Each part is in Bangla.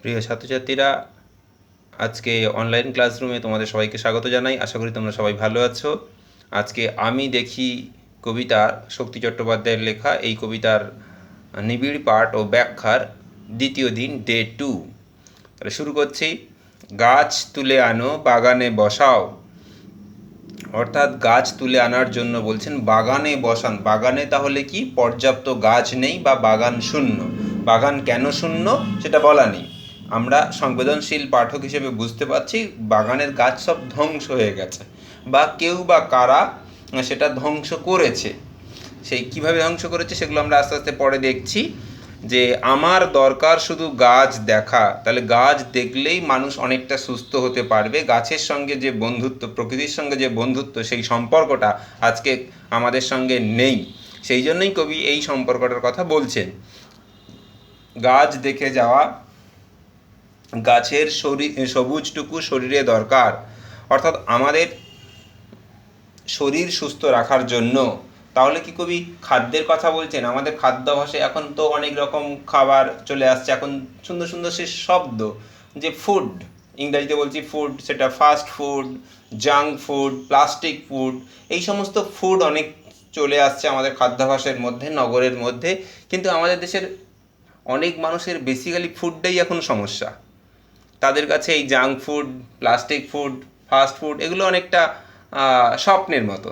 প্রিয় ছাত্রছাত্রীরা, আজকে অনলাইন ক্লাসরুমে তোমাদের সবাইকে স্বাগত জানাই। আশা করি তোমরা সবাই ভালো আছো। আজকে আমি দেখি কবিতা শক্তি চট্টোপাধ্যায়ের লেখা এই কবিতার নিবিড় পাঠ ও ব্যাখ্যার দ্বিতীয় দিন, ডে 2। তাহলে শুরু করছি। গাছ তুলে আনো, বাগানে বসাও। অর্থাৎ গাছ তুলে আনার জন্য বলছেন বাগানে বসান। বাগানে তাহলে কি পর্যাপ্ত গাছ নেই বা বাগান শূন্য? বাগান কেন শূন্য সেটা বলা নেই। আমরা সংবেদনশীল পাঠক হিসেবে বুঝতে পারছি বাগানের গাছ সব ধ্বংস হয়ে গেছে, বা কেউ বা কারা সেটা ধ্বংস করেছে। সেই কিভাবে ধ্বংস করেছে সেগুলো আমরা আস্তে আস্তে পরে দেখছি। যে আমার দরকার শুধু গাছ দেখা, তাহলে গাছ দেখলেই মানুষ অনেকটা সুস্থ হতে পারবে। গাছের সঙ্গে যে বন্ধুত্ব, প্রকৃতির সঙ্গে যে বন্ধুত্ব, সেই সম্পর্কটা আজকে আমাদের সঙ্গে নেই। সেই জন্যই কবি এই সম্পর্কটার কথা বলছেন। গাছ দেখে যাওয়া, গাছের সবুজটুকু শরীরে দরকার। অর্থাৎ আমাদের শরীর সুস্থ রাখার জন্য। তাহলে কি কবি খাদ্যের কথা বলছেন? আমাদের খাদ্যাভ্যাসে এখন তো অনেক রকম খাবার চলে আসছে, এখন সুন্দর সুন্দর সে শব্দ, যে ফুড, ইংরাজিতে বলছি ফুড, সেটা fast food, junk food, plastic food, এই সমস্ত ফুড অনেক চলে আসছে আমাদের খাদ্যাভ্যাসের মধ্যে, নগরের মধ্যে। কিন্তু আমাদের দেশের অনেক মানুষের বেসিক্যালি ফুডটাই এখন সমস্যা। তাদের কাছে এই junk food, plastic food, fast food এগুলো অনেকটা স্বপ্নের মতো।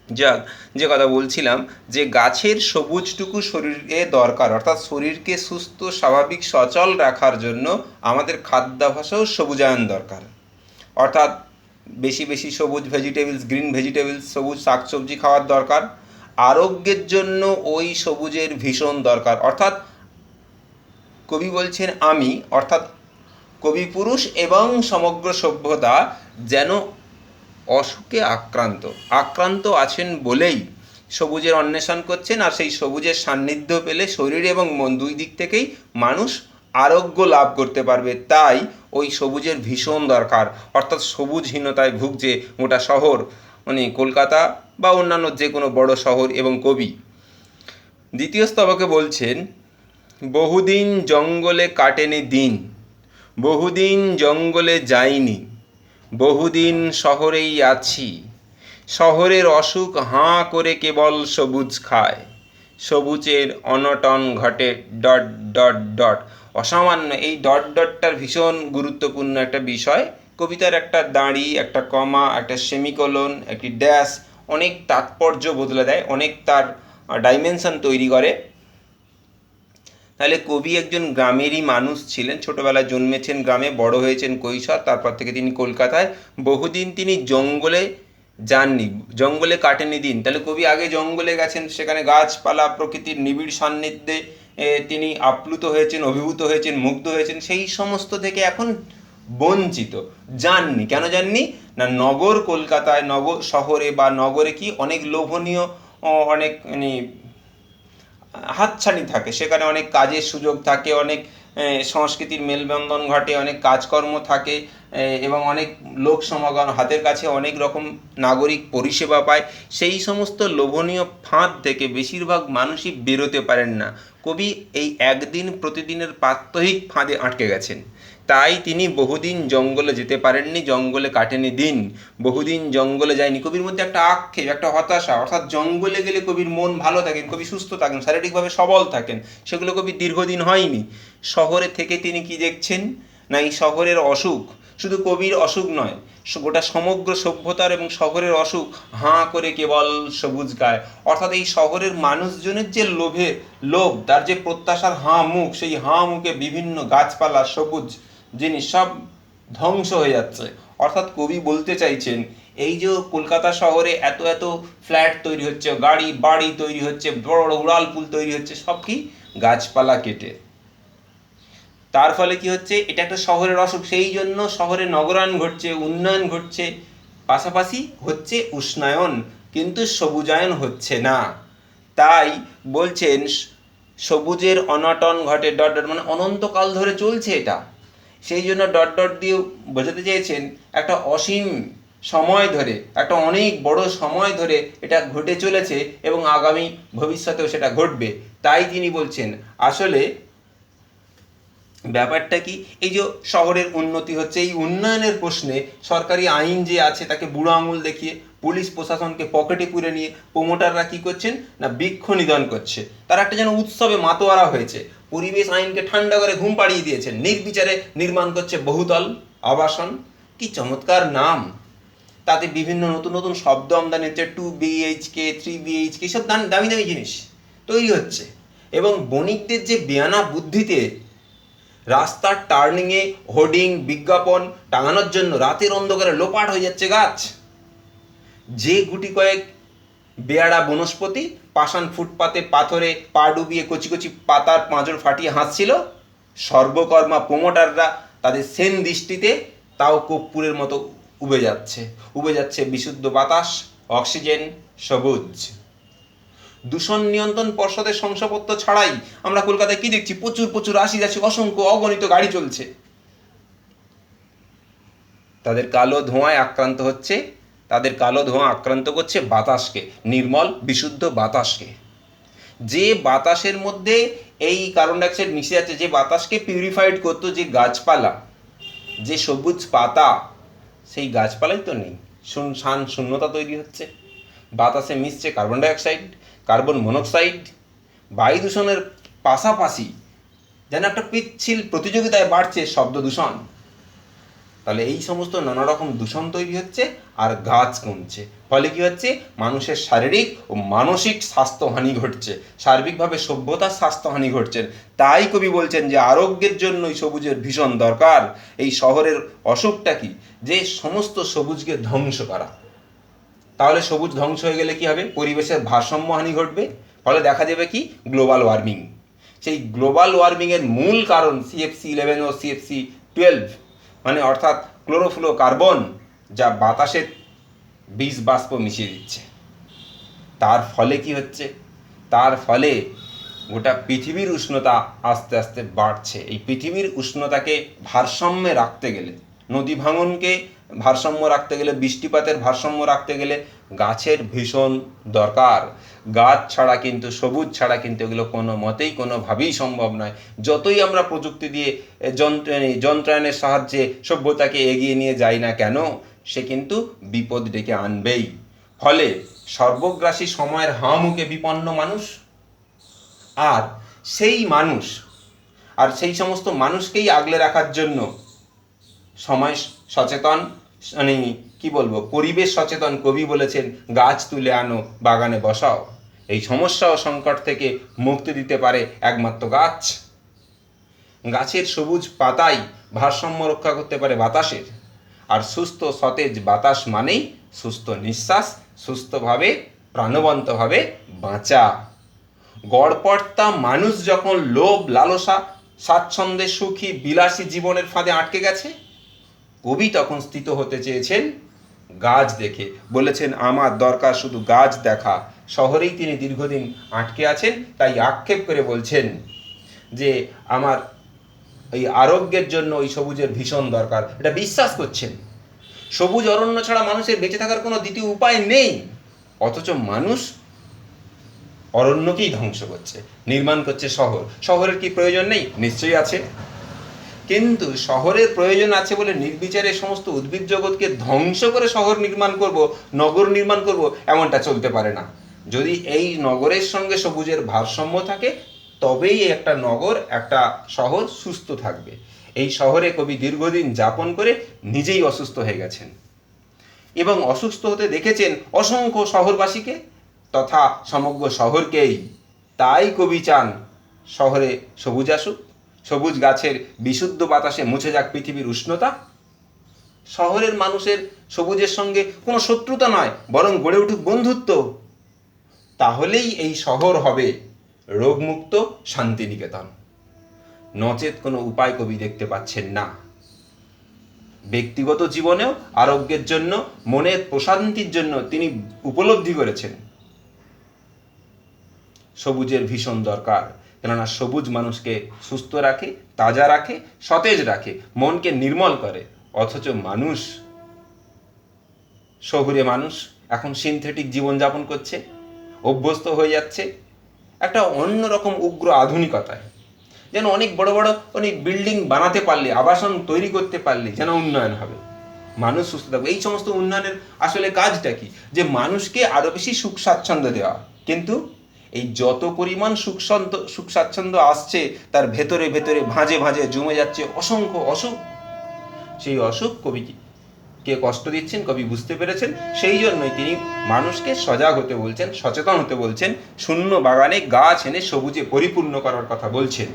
যাক, যে কথা বলছিলাম, যে গাছের সবুজটুকু শরীরে দরকার, অর্থাৎ শরীরকে সুস্থ, স্বাভাবিক, সচল রাখার জন্য আমাদের খাদ্যাভ্যাসেও সবুজায়ন দরকার। অর্থাৎ বেশি বেশি সবুজ ভেজিটেবলস, গ্রিন ভেজিটেবলস, সবুজ শাকসবজি খাওয়ার দরকার। আরোগ্যের জন্য ওই সবুজের ভীষণ দরকার। অর্থাৎ কবি বলছেন আমি, অর্থাৎ কবি পুরুষ এবং সমগ্র সভ্যতা যেন অসুখে আক্রান্ত আছেন বলেই সবুজের অন্বেষণ করছেন। আর সেই সবুজের সান্নিধ্য পেলে শরীর এবং মন দুই দিক থেকেই মানুষ আরোগ্য লাভ করতে পারবে। তাই ওই সবুজের ভীষণ দরকার। অর্থাৎ সবুজহীনতায় ভুগছে গোটা শহর, মানে কলকাতা বা অন্যান্য যে কোনো বড় শহর। এবং কবি দ্বিতীয় স্তবকে বলছেন, বহুদিন জঙ্গলে কাটেনি দিন, বহুদিন জঙ্গলে যাইনি, বহুদিন শহরেই আছি, শহরের অসুখ হাঁ করে কেবল সবুজ খায়, সবুজের অনটন ঘটে ডট ডট ডট। অসামান্য এই ডট ডটটার ভীষণ গুরুত্বপূর্ণ একটা বিষয়। কবিতার একটা দাঁড়ি, একটা কমা, একটা সেমিকোলন, একটি ড্যাশ অনেক তাৎপর্য বদলে দেয়, অনেক তার ডাইমেনশন তৈরি করে। তাহলে কবি একজন গ্রামেরই মানুষ ছিলেন, ছোটোবেলায় জন্মেছেন গ্রামে, বড় হয়েছেন কৈশোর, তারপর থেকে তিনি কলকাতায়। বহুদিন তিনি জঙ্গলে যাননি, জঙ্গলে কাটেনি দিন। তাহলে কবি আগে জঙ্গলে গেছেন, সেখানে গাছপালা, প্রকৃতির নিবিড় সান্নিধ্যে তিনি আপ্লুত হয়েছেন, অভিভূত হয়েছেন, মুগ্ধ হয়েছেন। সেই সমস্ত থেকে এখন বঞ্চিত। যাননি, কেন যাননি না, নগর কলকাতায়, নগর শহরে বা নগরে কি অনেক লোভনীয়, অনেক মানে হাতছানি থাকে, সেখানে অনেক কাজের সুযোগ থাকে, অনেক সংস্কৃতির মেলবন্ধন ঘটে, অনেক কাজকর্ম থাকে, এবং অনেক লোক সমাগম, হাতের কাছে অনেক রকম নাগরিক পরিষেবা পায়। সেই সমস্ত লোভনীয় ফাঁদ থেকে বেশিরভাগ মানুষই বেরোতে পারেন না। কবি এই একদিন প্রতিদিনের প্রাত্যহিক ফাঁদে আটকে গেছেন। তাই তিনি বহুদিন জঙ্গলে যেতে পারেননি, জঙ্গলে কাটেনি দিন, বহুদিন জঙ্গলে যায়নি। কবির মধ্যে একটা আক্ষেপ, একটা হতাশা। অর্থাৎ জঙ্গলে গেলে কবির মন ভালো থাকেন, কবি সুস্থ থাকেন, শারীরিকভাবে সবল থাকেন, সেগুলো কবির দীর্ঘদিন হয়নি। শহরে থেকে তিনি কি দেখছেন না, এই শহরের অসুখ শুধু কবির অসুখ নয়, গোটা সমগ্র সভ্যতার এবং শহরের অসুখ হাঁ করে কেবল সবুজ গায়। অর্থাৎ এই শহরের মানুষজনের যে লোভ, তার যে প্রত্যাশার হাঁ মুখ, সেই হাঁ মুখে বিভিন্ন গাছপালা, সবুজ জিনিস সব ধ্বংস হয়ে যাচ্ছে। অর্থাৎ কবি বলতে চাইছেন, এই যে কলকাতা শহরে এত এত ফ্ল্যাট তৈরি হচ্ছে, গাড়ি বাড়ি তৈরি হচ্ছে, বড় বড় উড়ালপুল তৈরি হচ্ছে, সব কি গাছপালা কেটে। তার ফলে কি হচ্ছে, এটা একটা শহরের অসুখ। সেই জন্য শহরে নগরায়ণ ঘটছে, উন্নয়ন ঘটছে, পাশাপাশি হচ্ছে উষ্ণায়ন, কিন্তু সবুজায়ন হচ্ছে না। তাই বলছেন সবুজের অনটন ঘটে ডট ডট, মানে অনন্তকাল ধরে চলছে এটা। সেই জন্য ডট ডট দিয়ে বোঝাতে চেয়েছেন একটা অসীম সময় ধরে, একটা অনেক বড় সময় ধরে এটা ঘটে চলেছে এবং আগামী ভবিষ্যতেও সেটা ঘটবে। তাই তিনি বলছেন আসলে ব্যাপারটা কি, এই যে শহরের উন্নতি হচ্ছে, এই উন্নয়নের প্রশ্নে সরকারি আইন যে আছে তাকে বুড়ো আঙুল দেখিয়ে পুলিশ প্রশাসনকে পকেটে পুরে নিয়ে প্রমোটাররা কি করছেন না বৃক্ষ নিধন করছে। তারা একটা যেন উৎসবে মাতোয়ারা হয়েছে, পরিবেশ আইনকে ঠান্ডা করে ঘুম পাড়িয়ে দিয়েছেন, নির্বিচারে নির্মাণ করছে বহুতল আবাসন। কি চমৎকার নাম, তাতে বিভিন্ন নতুন নতুন শব্দ আমদানি হচ্ছে, 2 BHK 3 BHK, সব দামি দামি জিনিস তৈরি হচ্ছে। এবং বণিকদের যে বেয়ানা বুদ্ধিতে রাস্তার টার্নিংয়ে হোর্ডিং বিজ্ঞাপন টাঙানোর জন্য রাতের অন্ধকারে লোপাট হয়ে যাচ্ছে গাছ। যে গুটি কয়েক বেয়াড়া বনস্পতি পাষাণ ফুটপাতে পাথরে পা ডুবিয়ে কচি কচি পাতার পাঁজর ফাটিয়ে হাসছিল, সর্বকর্মা প্রমোটাররা তাদের সেন দৃষ্টিতে তাও কর্পূরের মতো উবে যাচ্ছে বিশুদ্ধ বাতাস, অক্সিজেন, সবুজ। দূষণ নিয়ন্ত্রণ পর্ষদের শংসাপত্র ছাড়াই আমরা কলকাতায় কি দেখছি, প্রচুর প্রচুর আসি যাচ্ছে, অসংখ্য অগণিত গাড়ি চলছে। তাদের কালো ধোঁয়ায় আক্রান্ত করছে বাতাসকে, নির্মল বিশুদ্ধ বাতাসকে। যে বাতাসের মধ্যে এই কার্বন ডাইঅক্সাইড মিশে যাচ্ছে, যে বাতাসকে পিউরিফাইড করতো যে গাছপালা, যে সবুজ পাতা, সেই গাছপালাই তো নেই। শুনশান শূন্যতা তৈরি হচ্ছে। বাতাসে মিশছে কার্বন ডাইঅক্সাইড, কার্বন মনোক্সাইড। বায়ু দূষণের পাশাপাশি যেন একটা পিচ্ছিল প্রতিযোগিতায় বাড়ছে শব্দ দূষণ। তাহলে এই সমস্ত নানা রকম দূষণ তৈরি হচ্ছে আর গাছ কমছে, ফলে কি হচ্ছে, মানুষের শারীরিক ও মানসিক স্বাস্থ্যহানি ঘটছে, সার্বিকভাবে সভ্যতার স্বাস্থ্যহানি ঘটছে। তাই কবি বলছেন যে আরোগ্যের জন্যই সবুজের ভীষণ দরকার। এই শহরের অসুখটা কি, যে সমস্ত সবুজকে ধ্বংস করা। তাহলে সবুজ ধ্বংস হয়ে গেলে কি হবে, পরিবেশের ভারসাম্যহানি ঘটবে, ফলে দেখা যাবে কি গ্লোবাল ওয়ার্মিং। সেই গ্লোবাল ওয়ার্মিংয়ের মূল কারণ CFC11 ও CFC12, মানে অর্থাৎ ক্লোরোফ্লোরোকার্বন, যা বাতাসের বিষ বাষ্প মিশিয়ে দিচ্ছে। তার ফলে কি হচ্ছে, তার ফলে গোটা পৃথিবীর উষ্ণতা আস্তে আস্তে বাড়ছে। এই পৃথিবীর উষ্ণতাকে ভারসাম্যে রাখতে গেলে, নদী ভাঙনকে ভারসাম্য রাখতে গেলে, বৃষ্টিপাতের ভারসাম্য রাখতে গেলে গাছের ভীষণ দরকার। গাছ ছাড়া কিন্তু, সবুজ ছাড়া কিন্তু এগুলো কোনো মতেই কোনোভাবেই সম্ভব নয়। যতই আমরা প্রযুক্তি দিয়ে যন্ত্রায়নের সাহায্যে সভ্যতাকে এগিয়ে নিয়ে যাই না কেন, সে কিন্তু বিপদ ডেকে আনবেই। ফলে সর্বগ্রাসী সময়ের হাঁ-মুখে বিপন্ন মানুষ, আর সেই সমস্ত মানুষকেই আগলে রাখার জন্য সময় সচেতন, মানে কি বলবো, পরিবেশ সচেতন কবি বলেছেন, গাছ তুলে আনো বাগানে বসাও। এই সমস্যা ও সংকট থেকে মুক্তি দিতে পারে একমাত্র গাছ। গাছের সবুজ পাতাই ভারসাম্য রক্ষা করতে পারে বাতাসের। আর সুস্থ সতেজ বাতাস মানেই সুস্থ নিঃশ্বাস, সুস্থভাবে প্রাণবন্তভাবে বাঁচা। গড়পড়তা মানুষ যখন লোভ লালসা স্বাচ্ছন্দ্যে সুখী বিলাসী জীবনের ফাঁদে আটকে গেছে, কবি তখন স্থিত হতে চেয়েছেন গাছ দেখে। বলেছেন আমার দরকার শুধু গাছ দেখা। শহরেই তিনি দীর্ঘদিন আটকে আছেন, তাই আক্ষেপ করে বলছেন যে আমার এই আরোগ্যের জন্য ওই সবুজের ভীষণ দরকার। এটা বিশ্বাস করছেন। সবুজ অরণ্য ছাড়া মানুষের বেঁচে থাকার কোনো দ্বিতীয় উপায় নেই, অথচ মানুষ অরণ্যকেই ধ্বংস করছে, নির্মাণ করছে শহর। শহরের কি প্রয়োজন নেই? নিশ্চয়ই আছে। কিন্তু শহরের প্রয়োজন আছে বলে নির্বিচারে সমস্ত উদ্ভিদ জগৎকে ধ্বংস করে শহর নির্মাণ করব, নগর নির্মাণ করব, এমনটা চলতে পারে না। যদি এই নগরের সঙ্গে সবুজের ভারসাম্য থাকে, তবেই একটা নগর, একটা শহর সুস্থ থাকবে। এই শহরে কবি দীর্ঘদিন যাপন করে নিজেই অসুস্থ হয়ে গেছেন এবং অসুস্থ হতে দেখেছেন অসংখ্য শহরবাসীকে তথা সমগ্র শহরকেই। তাই কবি চান শহরে সবুজ আসুক, সবুজ গাছের বিশুদ্ধ বাতাসে মুছে যাক পৃথিবীর উষ্ণতা। শহরের মানুষের সবুজের সঙ্গে কোনো শত্রুতা নয়, বরং গড়ে উঠুক বন্ধুত্ব। তাহলেই এই শহর হবে রোগমুক্ত শান্তিনিকেতন। নচেত কোনো উপায় কবি দেখতে পাচ্ছেন না। ব্যক্তিগত জীবনেও আরোগ্যের জন্য, মনের প্রশান্তির জন্য তিনি উপলব্ধি করেছেন সবুজের ভীষণ দরকার। কেননা সবুজ মানুষকে সুস্থ রাখে, তাজা রাখে, সতেজ রাখে, মনকে নির্মল করে। অথচ শহুরে মানুষ এখন সিনথেটিক জীবনযাপন করছে, অভ্যস্ত হয়ে যাচ্ছে একটা অন্যরকম উগ্র আধুনিকতায়। যেন অনেক বড় বড় অনেক বিল্ডিং বানাতে পারলে, আবাসন তৈরি করতে পারলে যেন উন্নয়ন হবে, মানুষ সুস্থ থাকবে। এই সমস্ত উন্নয়নের আসলে কাজটা কি? যে মানুষকে আরো বেশি সুখ স্বাচ্ছন্দ্য দেওয়া। কিন্তু এই যত পরিমাণ সুখ স্বাচ্ছন্দ্য আসছে, তার ভেতরে ভেতরে ভাঁজে ভাঁজে জমে যাচ্ছে অসংখ্য অসুখ। সেই অসুখ কবিকে কষ্ট দিচ্ছেন, কবি বুঝতে পেরেছেন। সেই জন্যই তিনি মানুষকে সজাগ হতে বলছেন, সচেতন হতে বলছেন, শূন্য বাগানে গাছ এনে সবুজে পরিপূর্ণ করার কথা বলছেন।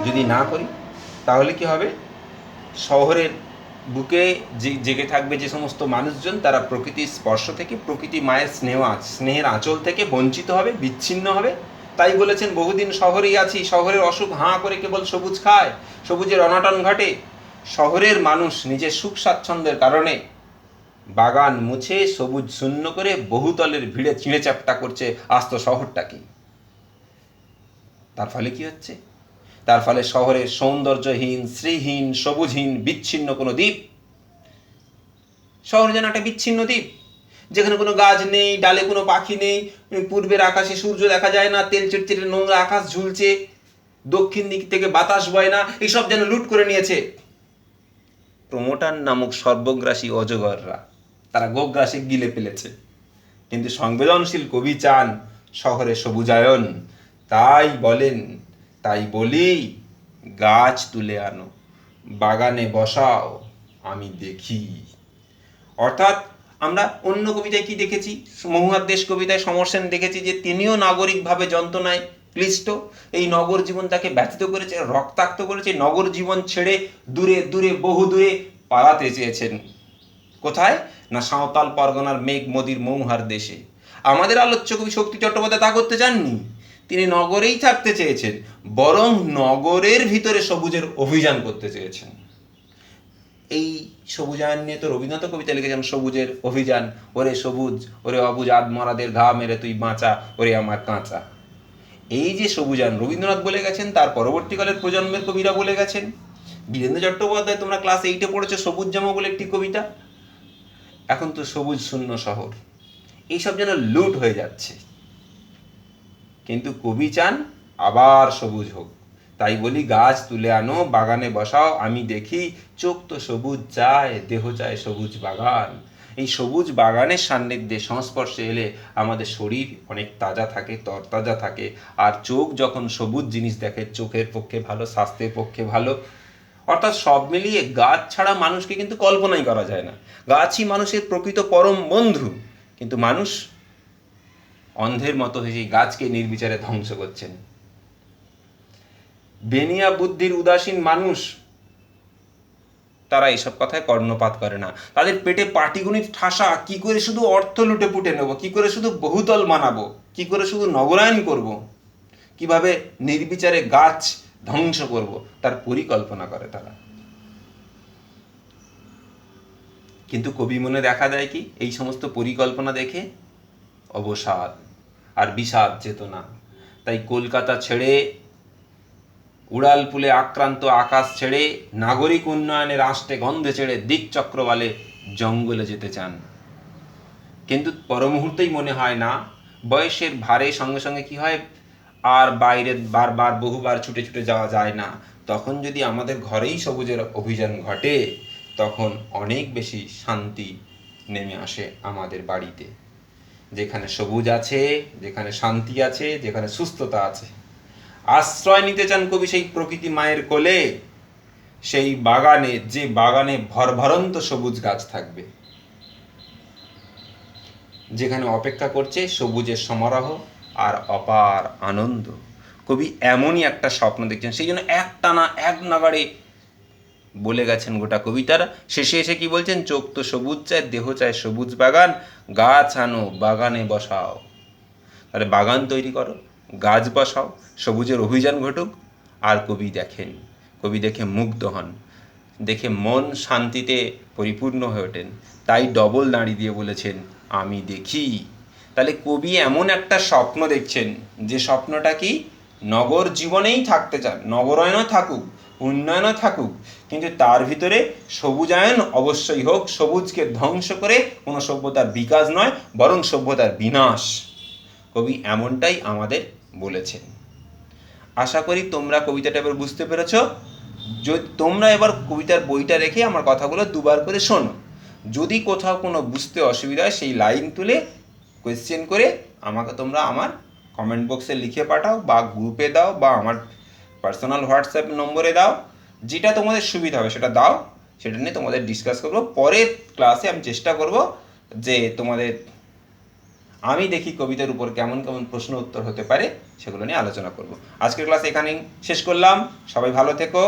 যদি না করি তাহলে কি হবে? শহরের বুকে জেগে থাকবে যে সমস্ত মানুষজন, তারা প্রকৃতির স্পর্শ থেকে, প্রকৃতি মায়ের স্নেহের আঁচল থেকে বঞ্চিত হবে, বিচ্ছিন্ন হবে। তাই বলেছেন, বহুদিন শহরেই আছি, শহরের অসুখ হাঁ করে কেবল সবুজ খায়, সবুজের অনটন ঘটে। শহরের মানুষ নিজের সুখ স্বাচ্ছন্দ্যের কারণে বাগান মুছে সবুজ শূন্য করে বহুতলের ভিড়ে চিঁড়ে চ্যাপ্টা করছে আস্ত শহরটাকে। তার ফলে কি হচ্ছে? তার ফলে শহরের সৌন্দর্যহীন, শ্রীহীন, সবুজহীন, বিচ্ছিন্ন কোনো দ্বীপ। শহর যেন একটা বিচ্ছিন্ন দ্বীপ, যেখানে কোনো গাছ নেই, ডালে কোনো পাখি নেই, পূর্বের আকাশে সূর্য দেখা যায় না, তেল চিটচিটে নোংরা আকাশ ঝুলছে, দক্ষিণ দিক থেকে বাতাস বয় না, এইসব যেন লুট করে নিয়েছে প্রমোটার নামক সর্বগ্রাসী অজগররা। তারা গোগ্রাসে গিলে ফেলেছে। কিন্তু সংবেদনশীল কবি চান শহরে সবুজায়ন। তাই বলি, গাছ তুলে আনো, বাগানে বসাও, আমি দেখি। অর্থাৎ আমরা অন্য কবিতায় কি দেখেছি? মহুয়ার দেশ কবিতায় সমর সেন দেখেছি যে তিনিও নাগরিকভাবে যন্ত্রণায় ক্লিষ্ট। এই নগর জীবন তাকে ব্যথিত করেছে, রক্তাক্ত করেছে। নগর জীবন ছেড়ে দূরে দূরে, বহু দূরে পালাতে চেয়েছেন। কোথায়? না সাঁওতাল পরগনার মেঘ মদির মহুয়ার দেশে। আমাদের আলোচ্য কবি শক্তি চট্টোপাধ্যায় তা করতে চাননি। তিনি নগরেই থাকতে চেয়েছেন, বরং নগরের ভিতরে সবুজের অভিযান করতে চেয়েছেন। এই সবুজায়ন নিয়ে তো রবীন্দ্রনাথ কবিতা লিখেছেন, সবুজের অভিযান। ওরে সবুজ, ওরে অবুজ আধমরাদের ঘা মেরে তুই বাঁচা, ওরে আমার কাঁচা। এই যে সবুজায়ন রবীন্দ্রনাথ বলে গেছেন, তার পরবর্তীকালের প্রজন্মের কবিরা বলে গেছেন। বীরেন্দ্র চট্টোপাধ্যায়, তোমরা ক্লাস 8-এ পড়েছো সবুজ জামা বলে একটি কবিতা। এখন তো সবুজ শূন্য শহর, এইসব যেন লুট হয়ে যাচ্ছে। কিন্তু কবি চান আবার সবুজ হোক। তাই বলি, গাছ তুলে আনো, বাগানে বসাও, আমি দেখি। চোখ তো সবুজ চায়, দেহ চায় সবুজ বাগান। এই সবুজ বাগানের সান্নিধ্যে, সংস্পর্শে এলে আমাদের শরীর অনেক তাজা থাকে, তরতাজা থাকে। আর চোখ যখন সবুজ জিনিস দেখে, চোখের পক্ষে ভালো, স্বাস্থ্যের পক্ষে ভালো। অর্থাৎ সব মিলিয়ে গাছ ছাড়া মানুষকে কিন্তু কল্পনাই করা যায় না। গাছই মানুষের প্রকৃত পরম বন্ধু। কিন্তু মানুষ অন্ধের মতো হয়ে সেই গাছকে নির্বিচারে ধ্বংস করছেন। বেনিয়া বুদ্ধির উদাসীন মানুষ, তারা এইসব কথায় কর্ণপাত করে না। তাদের পেটে পাটিগণিত ঠাসা, কি করে শুধু অর্থ লুটে পুটে নেব, কি করে শুধু বহুতল বানাবো, কি করে শুধু নগরায়ন করব, কিভাবে নির্বিচারে গাছ ধ্বংস করব, তার পরিকল্পনা করে তারা। কিন্তু কবি মনে দেখা দেয় কি? এই সমস্ত পরিকল্পনা দেখে অবসাদ আর বিষাদ চেতনা। তাই কলকাতা ছেড়ে, উড়ালপুলে আক্রান্ত আকাশ ছেড়ে, নাগরিক উন্নয়নের আষ্টে গন্ধে ছেড়ে দিক চক্রবালে জঙ্গলে যেতে চান। কিন্তু পরমুহূর্তেই মনে হয় না, বয়সের ভারে সঙ্গে সঙ্গে কি হয়, আর বাইরে বারবার বহুবার ছুটে ছুটে যাওয়া যায় না। তখন যদি আমাদের ঘরেই সবুজের অভিযান ঘটে, তখন অনেক বেশি শান্তি নেমে আসে আমাদের বাড়িতে। যেখানে সবুজ আছে, যেখানে শান্তি আছে, যেখানে সুস্থতা আছে। আশ্রয় নিতে চান কবি সেই প্রকৃতি মায়ের কোলে, সেই বাগানে, যে বাগানে ভরভরন্ত সবুজ গাছ থাকবে, যেখানে অপেক্ষা করছে সবুজের সমারোহ আর অপার আনন্দ। কবি এমনই একটা স্বপ্ন দেখছেন। সেই জন্য একটানা এক নাগাড়ে বলে গেছেন গোটা কবিতার। শেষে এসে কি বলছেন? চোখ তো সবুজ চায়, দেহ চায় সবুজ বাগান, গাছ আনো, বাগানে বসাও। তাহলে বাগান তৈরি করো, গাছ বসাও, সবুজের অভিযান ঘটুক। আর কবি দেখে মুগ্ধ হন, দেখে মন শান্তিতে পরিপূর্ণ হয়ে ওঠেন। তাই ডবল দাঁড়িয়ে দিয়ে বলেছেন, আমি দেখি। তাহলে কবি এমন একটা স্বপ্ন দেখছেন, যে স্বপ্নটা কি? নগর জীবনেই থাকতে চান, নগরায়নও থাকুক, উন্নয়নও থাকুক, কিন্তু তার ভিতরে সবুজায়ন অবশ্যই হোক। সবুজকে ধ্বংস করে কোনো সভ্যতার বিকাশ নয়, বরং সভ্যতার বিনাশ। কবি এমনটাই আমাদের বলেছেন। আশা করি তোমরা কবিতাটা এবার বুঝতে পেরেছো। যদি তোমরা এবার কবিতার বইটা রেখে আমার কথাগুলো দুবার করে শোনো। যদি কোথাও কোনো বুঝতে অসুবিধা হয় সেই লাইন তুলে কোয়েশ্চেন করে আমাকে তোমরা আমার কমেন্ট বক্সে লিখে পাঠাও, বা গ্রুপে দাও, বা আমার পার্সোনাল হোয়াটসঅ্যাপ নম্বরে দাও। যেটা তোমাদের সুবিধা হবে সেটা দাও, সেটা নিয়ে তোমাদের ডিসকাস করবো। পরের ক্লাসে আমি চেষ্টা করব যে তোমাদের আমি দেখি কবিতার উপর কেমন কেমন প্রশ্ন উত্তর হতে পারে সেগুলো নিয়ে আলোচনা করব। আজকের ক্লাস এখানেই শেষ করলাম। সবাই ভালো থেকো।